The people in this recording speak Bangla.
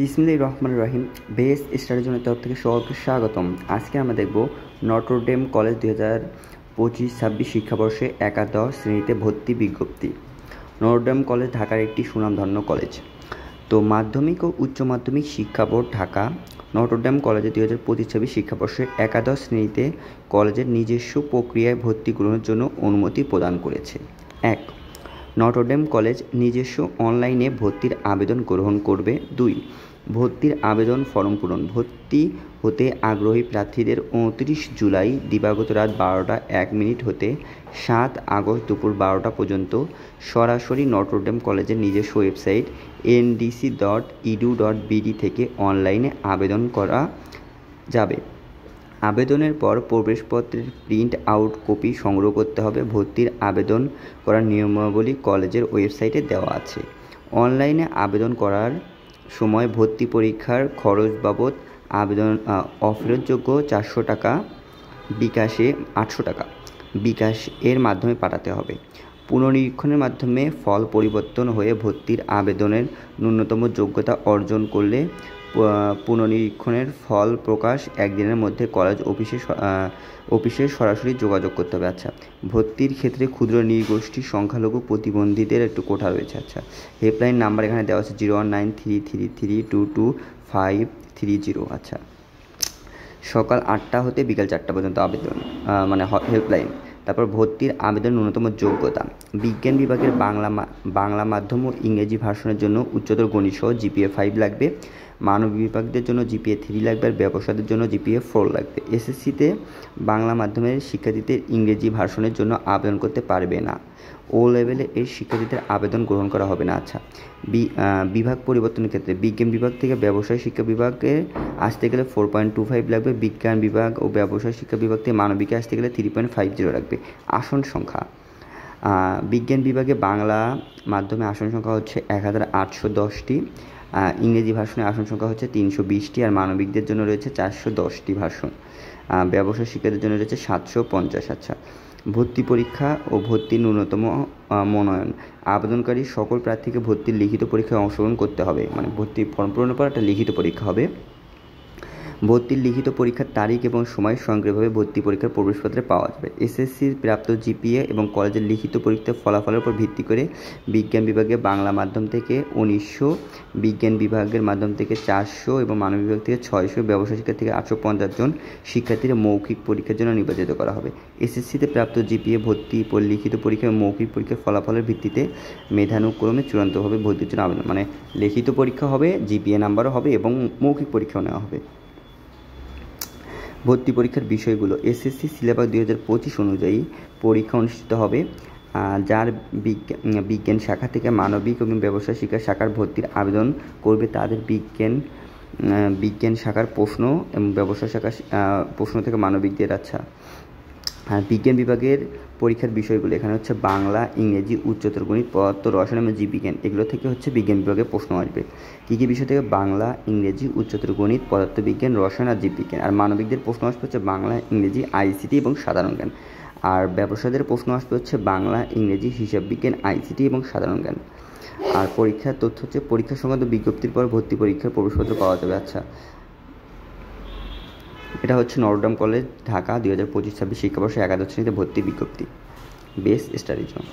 বিসমিল্লাহির রহমানির রহিম। বেস্ট স্টাডির জন্য তরফ থেকে সকলকে স্বাগতম। আজকে আমরা দেখব নটর ডেম কলেজ 2025-26 শিক্ষাবর্ষে একাদশ শ্রেণীতে ভর্তি বিজ্ঞপ্তি। নটর ডেম কলেজ ঢাকার একটি সুনামধন্য কলেজ। তো মাধ্যমিক ও উচ্চ মাধ্যমিক শিক্ষা বোর্ড ঢাকা নটর ডেম কলেজে 2025-26 শিক্ষাবর্ষে একাদশ শ্রেণীতে কলেজের নিজস্ব প্রক্রিয়ায় ভর্তি গ্রহণের জন্য অনুমতি প্রদান করেছে। 1. নটর ডেম কলেজ নিজস্ব অনলাইনে ভর্তির আবেদন গ্রহণ করবে। 2. ভর্তির আবেদন ফরম পূরণ। ভর্তি হতে আগ্রহী প্রার্থীদের 29 জুলাই দিবাগত রাত 12:01 হতে 7 আগস্ট দুপুর 12টা পর্যন্ত সরাসরি নটর ডেম কলেজের নিজস্ব ওয়েবসাইট ndc.edu.bd থেকে অনলাইনে আবেদন করা যাবে। আবেদনের পর প্রবেশপত্রের প্রিন্ট আউট কপি সংগ্রহ করতে হবে। ভর্তির আবেদন করার নিয়মাবলী কলেজের ওয়েবসাইটে দেওয়া আছে। অনলাইনে আবেদন করার সময় ভর্তি পরীক্ষার খরচ বাবদ আবেদন অফেরতযোগ্য 400 টাকা, বিকাশে 800 টাকা বিকাশ এর মাধ্যমে পাঠাতে হবে। পুনর্নিরীক্ষণের মাধ্যমে ফল পরিবর্তন হয়ে ভর্তির আবেদনের ন্যূনতম যোগ্যতা অর্জন করলে পুনর্নিরীক্ষণের ফল প্রকাশ 1 দিনের মধ্যে কলেজ অফিসে সরাসরি যোগাযোগ করতে হবে। আচ্ছা, ভর্তির ক্ষেত্রে ক্ষুদ্র নৃগোষ্ঠী সংখ্যালঘু প্রতিবন্ধীদের একটু কোঠা রয়েছে। আচ্ছা, হেল্পলাইন নাম্বার এখানে দেওয়া আছে 019333222530। আচ্ছা, সকাল 8টা হতে বিকাল 4টা পর্যন্ত আবেদন হেল্পলাইন। তারপর ভর্তির আবেদন ন্যূনতম যোগ্যতা। বিজ্ঞান বিভাগের বাংলা মাধ্যম ও ইংরেজি ভার্সনের জন্য উচ্চতর গণিত সহ GPA 5 লাগবে। মানবিক বিভাগদের জন্য GPA 3 লাগবে, আর ব্যবসাদের জন্য GPA 4 লাগবে। SSCতে বাংলা মাধ্যমের শিক্ষার্থীদের ইংরেজি ভার্সনের জন্য আবেদন করতে পারবে না। ও লেভেলে এই শিক্ষার্থীদের আবেদন গ্রহণ করা হবে না। আচ্ছা, বিভাগ পরিবর্তনের ক্ষেত্রে বিজ্ঞান বিভাগ থেকে ব্যবসায় শিক্ষা বিভাগে আসতে গেলে 4.25 লাগবে। বিজ্ঞান বিভাগ ও ব্যবসায় শিক্ষা বিভাগ থেকে মানবিকে আসতে গেলে 3.50 লাগবে। আসন সংখ্যা, বিজ্ঞান বিভাগে বাংলা মাধ্যমে আসন সংখ্যা হচ্ছে 1810টি, ইংরেজি ভার্সনের আসন সংখ্যা হচ্ছে 320টি, আর মানবিকদের জন্য রয়েছে 410টি ভার্সন। ব্যবসায় শিক্ষাদের জন্য রয়েছে 750। আচ্ছা, ভর্তি পরীক্ষা ও ভর্তির ন্যূনতম মনোনয়ন। আবেদনকারী সকল প্রার্থীকে ভর্তির লিখিত পরীক্ষায় অংশগ্রহণ করতে হবে। ভর্তি ফর্ম পূরণের পর একটা লিখিত পরীক্ষা হবে। ভর্তির লিখিত পরীক্ষার তারিখ এবং সময় স্বয়ংক্রিয়ভাবে ভর্তি পরীক্ষার প্রবেশপত্রে পাওয়া যাবে। SSCর প্রাপ্ত GPA এবং কলেজের লিখিত পরীক্ষার ফলাফলের উপর ভিত্তি করে বিজ্ঞান বিভাগে বাংলা মাধ্যম থেকে 1900, বিজ্ঞান বিভাগের মাধ্যম থেকে 400 এবং মানবিক বিভাগ থেকে 600, ব্যবসায় শিক্ষা থেকে 850 জন শিক্ষার্থীরা মৌখিক পরীক্ষার জন্য নির্বাচিত করা হবে। SSCতে প্রাপ্ত GPA, ভর্তি লিখিত পরীক্ষা এবং মৌখিক পরীক্ষার ফলাফলের ভিত্তিতে মেধানুক্রমে চূড়ান্তভাবে ভর্তির জন্য আবেদন, লিখিত পরীক্ষা হবে, GPA নাম্বারও হবে এবং মৌখিক পরীক্ষাও নেওয়া হবে। ভর্তি পরীক্ষার বিষয়গুলো, SSC সিলেবাস 2025 অনুযায়ী পরীক্ষা অনুষ্ঠিত হবে। যার বিজ্ঞান শাখা থেকে মানবিক এবং ব্যবসায় শিক্ষা শাখার ভর্তির আবেদন করবে তাদের বিজ্ঞান শাখার প্রশ্ন এবং ব্যবসায় শাখার প্রশ্ন থেকে মানবিকদের। আচ্ছা, আর বিজ্ঞান বিভাগের পরীক্ষার বিষয়গুলো এখানে হচ্ছে বাংলা, ইংরেজি, উচ্চতর গণিত, পদার্থ, রসায়ন এবং জীববিজ্ঞান। এগুলো থেকে হচ্ছে বিজ্ঞান বিভাগের প্রশ্ন আসবে। কী কী বিষয় থেকে? বাংলা, ইংরেজি, উচ্চতর গণিত, পদার্থবিজ্ঞান, রসায়ন আর জীববিজ্ঞান। আর মানবিকদের প্রশ্ন আসবে হচ্ছে বাংলা, ইংরেজি, ICT এবং সাধারণ জ্ঞান। আর ব্যবসায়ীদের প্রশ্ন আসবে হচ্ছে বাংলা, ইংরেজি, হিসাব বিজ্ঞান, ICT এবং সাধারণ জ্ঞান। আর পরীক্ষার তথ্য হচ্ছে পরীক্ষা সংক্রান্ত বিজ্ঞপ্তির পর ভর্তি পরীক্ষার প্রবেশপত্র পাওয়া যাবে। আচ্ছা, এটা হচ্ছে নটর ডেম কলেজ ঢাকা 2025-26 শিক্ষাবর্ষে একাদশ শ্রেণীতে ভর্তি বিজ্ঞপ্তি। বেস্ট স্টাডির জন্য।